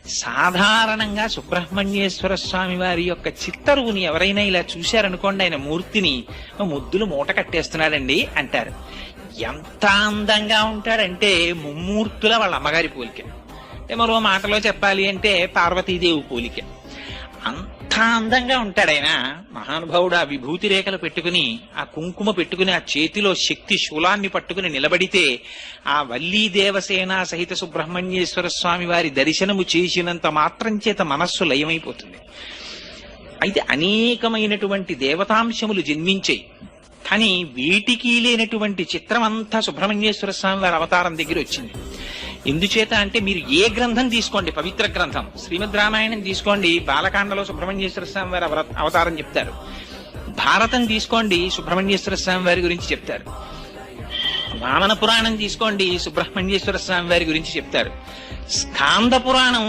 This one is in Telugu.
సాధారణంగా సుబ్రహ్మణ్యేశ్వర స్వామి వారి యొక్క చిత్తరువుని ఎవరైనా ఇలా చూశారనుకోండి, ఆయన మూర్తిని ముద్దులు మూట కట్టేస్తున్నాడండి అంటారు. ఎంత అందంగా ఉంటాడంటే ముమ్మూర్తుల వాళ్ళ అమ్మగారి పోలిక, అంటే మరో మాటలో చెప్పాలి అంటే పార్వతీదేవి పోలిక. అంత అందంగా ఉంటాడు ఆయన. మహానుభావుడు ఆ విభూతి రేఖలు పెట్టుకుని, ఆ కుంకుమ పెట్టుకుని, ఆ చేతిలో శక్తి శూలాన్ని పట్టుకుని నిలబడితే ఆ వల్లీ దేవసేన సహిత సుబ్రహ్మణ్యేశ్వర స్వామి వారి దర్శనము చేసినంత మాత్రం చేత మనస్సు లయమైపోతుంది. అయితే అనేకమైనటువంటి దేవతాంశములు జన్మించాయి, కానీ వీటికి లేనటువంటి చిత్రం అంతా సుబ్రహ్మణ్యేశ్వర స్వామి వారి అవతారం దగ్గర వచ్చింది. ఎందుచేత అంటే మీరు ఏ గ్రంథం తీసుకోండి, పవిత్ర గ్రంథం శ్రీమద్ రామాయణం తీసుకోండి, బాలకాండలో సుబ్రహ్మణ్యేశ్వర స్వామి వారి అవతారం చెప్తారు. భారతం తీసుకోండి, సుబ్రహ్మణ్యేశ్వర స్వామి వారి గురించి చెప్తారు. వామన పురాణం తీసుకోండి, సుబ్రహ్మణ్యేశ్వర స్వామి వారి గురించి చెప్తారు. స్కాంద పురాణం